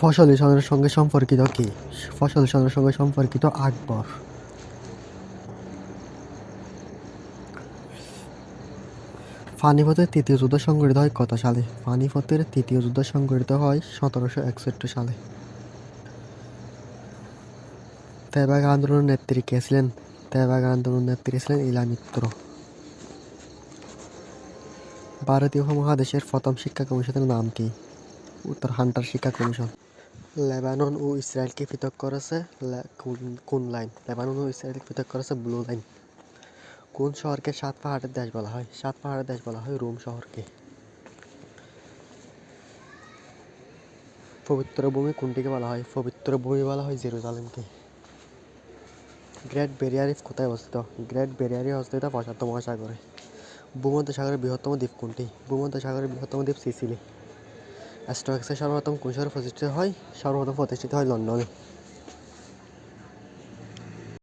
ফসলি সনের সঙ্গে সম্পর্কিত কি? ফসলি সনের সঙ্গে সম্পর্কিত আকবর। পানিপথের তৃতীয় যুদ্ধ সংঘটিত হয় কত সালে? পানিপথের তৃতীয় যুদ্ধ সংঘটিত হয় 1761 সালে। তেভাগা আন্দোলনের নেত্রী কে ছিলেন? তেভাগা আন্দোলনের নেত্রী ছিলেন ইলা মিত্র। ভারতীয় উপমহাদেশের প্রথম শিক্ষা কমিশনের নাম কি? উত্তর হান্টার শিক্ষা কমিশন। লেবানন ও ইসরায়েলকে পৃথক করেছে কোন লাইন? লেবানন ও ইসরায়েলকে পৃথক করেছে ব্লু লাইন। কোন শহরকে সাত পাহাড়ের দেশ বলা হয়? সাত পাহাড়ের দেশ বলা হয় রোম শহরকে। পবিত্র ভূমি কোনটিকে বলা হয়? পবিত্র ভূমি বলা হয় জেরুজালেমকে। গ্রেট ব্যারিয়ার রিফ কোথায় অবস্থিত? গ্রেট ব্যারিয়ার রিফ অবস্থিত প্রশান্ত মহাসাগরে। ভূমধ্যসাগরের বৃহত্তম দ্বীপ কোনটি? ভূমধ্যসাগরের বৃহত্তম দ্বীপ সিসিলি। স্টক এক্সচেঞ্জ সর্বপ্রথম কোন শহরে প্রতিষ্ঠিত হয়? সর্বপ্রথম প্রতিষ্ঠিত হয় লন্ডনে।